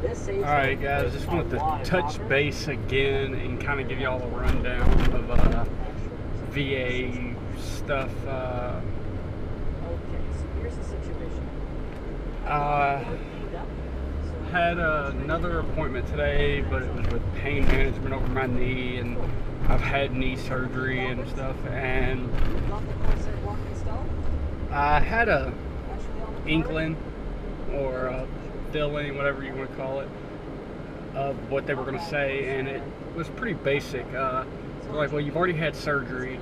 Alright guys, just wanted to touch base again and kind of give y'all a rundown of VA stuff. Had another appointment today, but it was with pain management over my knee, and I've had knee surgery and stuff, and I had a inkling or a feeling, whatever you want to call it, of what they were going to say, and it was pretty basic. They're like, well, you've already had surgery.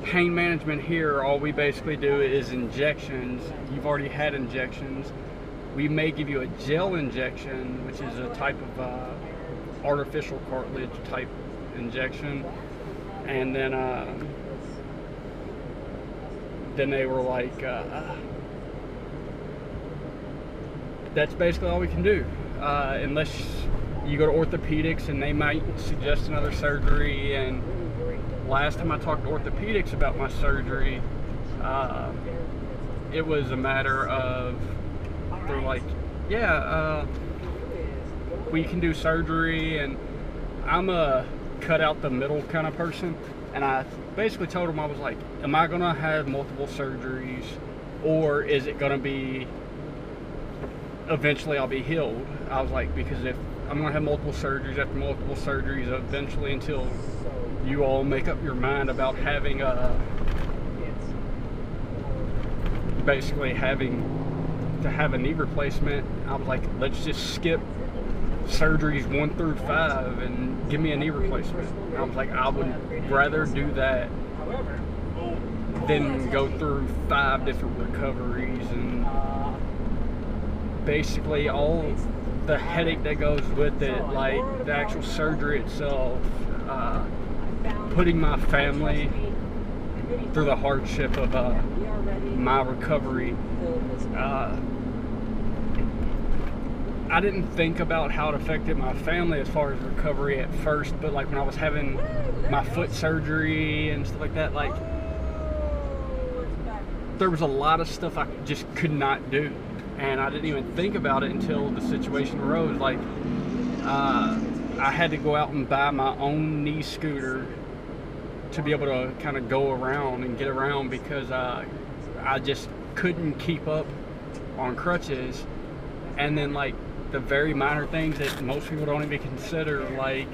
Pain management here, all we basically do is injections. You've already had injections. We may give you a gel injection, which is a type of artificial cartilage type injection, and then they were like, that's basically all we can do, unless you go to orthopedics, and they might suggest another surgery. And last time I talked to orthopedics about my surgery, it was a matter of, they're like, yeah, we can do surgery, and I'm a cut out the middle kind of person, and I basically told them, I was like, am I gonna have multiple surgeries, or is it gonna be eventually I'll be healed? I was like, because if I'm gonna have multiple surgeries after multiple surgeries eventually, until you all make up your mind about having basically having to have a knee replacement, I was like, let's just skip surgeries 1 through 5 and give me a knee replacement. I was like, I would rather do that than go through 5 different recoveries and basically all the headache that goes with it, like the actual surgery itself, putting my family through the hardship of my recovery. I didn't think about how it affected my family as far as recovery at first, but like when I was having my foot surgery and stuff like that, like there was a lot of stuff I just could not do, and I didn't even think about it until the situation arose. Like I had to go out and buy my own knee scooter to be able to kind of go around and get around, because I just couldn't keep up on crutches. And then like the very minor things that most people don't even consider, like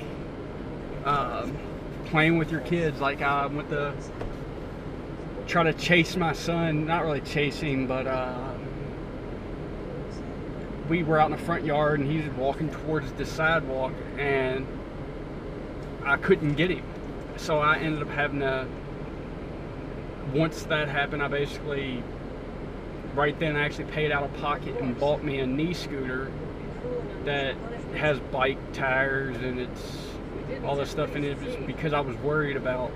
playing with your kids. Like I went to try to chase my son, not really chasing, but we were out in the front yard and he was walking towards the sidewalk and I couldn't get him. So I ended up having to, once that happened, I basically right then I actually paid out of pocket and bought me a knee scooter that has bike tires and it's all this stuff in it, because I was worried about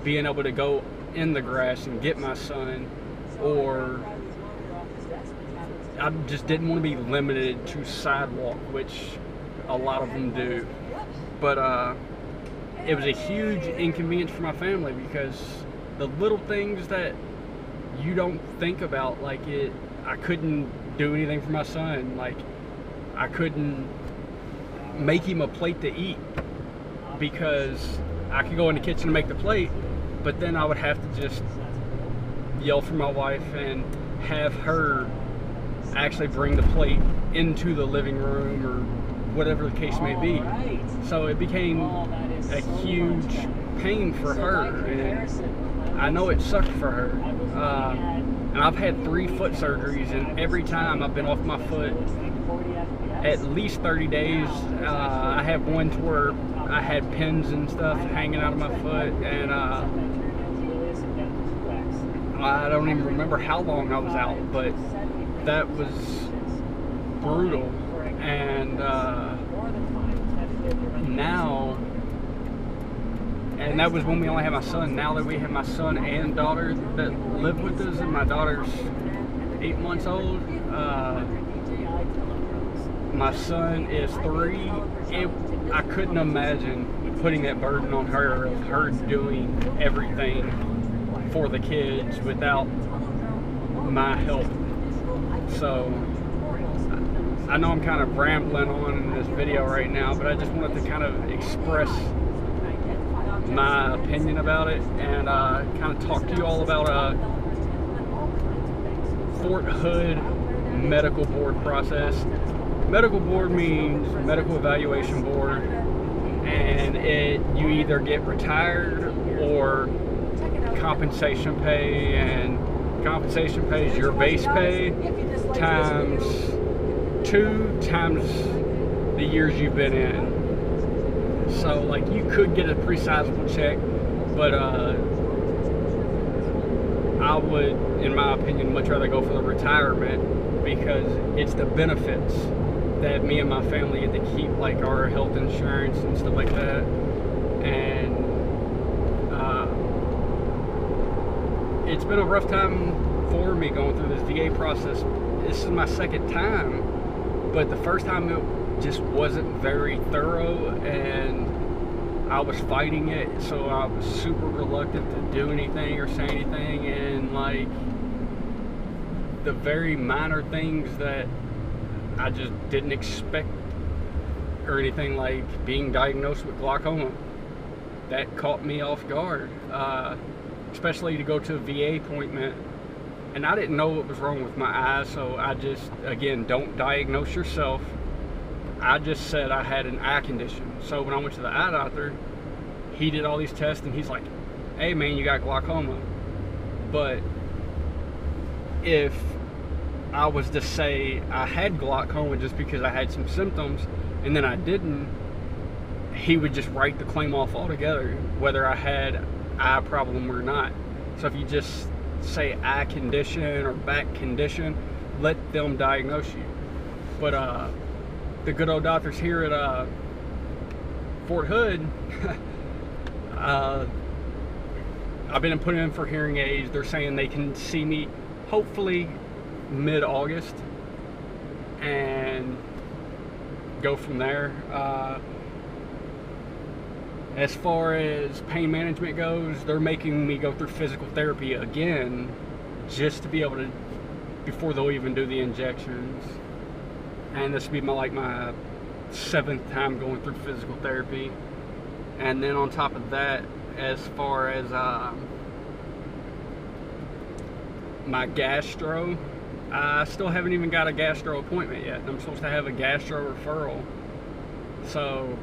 being able to go in the grass and get my son, or I just didn't want to be limited to sidewalk, which a lot of them do. But it was a huge inconvenience for my family, because the little things that you don't think about, like I couldn't do anything for my son. Like I couldn't make him a plate to eat, because I could go in the kitchen and make the plate, but then I would have to just yell for my wife and have her actually bring the plate into the living room or whatever the case may be. So it became a huge pain for her, and I know it sucked for her. And I've had 3 foot surgeries, and every time I've been off my foot at least 30 days. I have one to where I had pins and stuff hanging out of my foot, and I don't even remember how long I was out, but that was brutal. And now, and that was when we only had my son. Now that we have my son and daughter that live with us, and my daughter's 8 months old, my son is 3. I couldn't imagine putting that burden on her, of her doing everything for the kids without my help. So I know I'm kind of rambling on in this video right now, but I just wanted to kind of express my opinion about it and kind of talk to you all about Fort Hood medical board process. Medical board means medical evaluation board, and you either get retired or compensation pay, and compensation pay is your base pay times 2 times the years you've been in. So like you could get a pretty sizable check, but I would, in my opinion, much rather go for the retirement, because it's the benefits that me and my family get to keep, like our health insurance and stuff like that. And it's been a rough time for me going through this VA process. This is my second time, but the first time it just wasn't very thorough, and I was fighting it, so I was super reluctant to do anything or say anything. And like the very minor things that I just didn't expect or anything, like being diagnosed with glaucoma, that caught me off guard, especially to go to a VA appointment. And I didn't know what was wrong with my eyes, so I just, again, don't diagnose yourself. I just said I had an eye condition. So when I went to the eye doctor, he did all these tests and he's like, hey man, you got glaucoma. But if I was to say I had glaucoma just because I had some symptoms and then I didn't, he would just write the claim off altogether, whether I had eye problem or not. So if you just say eye condition or back condition, let them diagnose you. But the good old doctors here at Fort Hood, I've been put in for hearing aids. They're saying they can see me hopefully mid-August and go from there. As far as pain management goes, they're making me go through physical therapy again just to be able to, before they'll even do the injections. And this will be my 7th time going through physical therapy. And then on top of that, as far as my gastro, I still haven't even got a gastro appointment yet. I'm supposed to have a gastro referral. So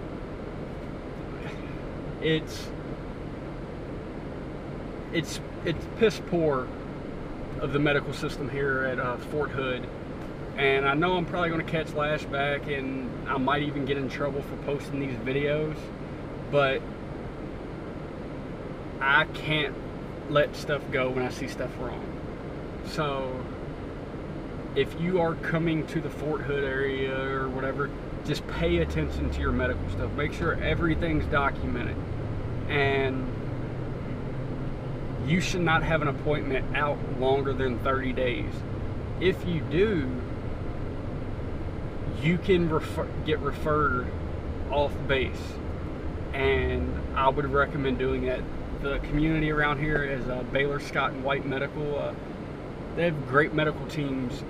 it's piss poor of the medical system here at Fort Hood. And I know I'm probably going to catch lashback, and I might even get in trouble for posting these videos, but I can't let stuff go when I see stuff wrong. So if you are coming to the Fort Hood area or whatever, just pay attention to your medical stuff. Make sure everything's documented. And you should not have an appointment out longer than 30 days. If you do, you can get referred off base, and I would recommend doing that. The community around here is Baylor Scott and White Medical. They have great medical teams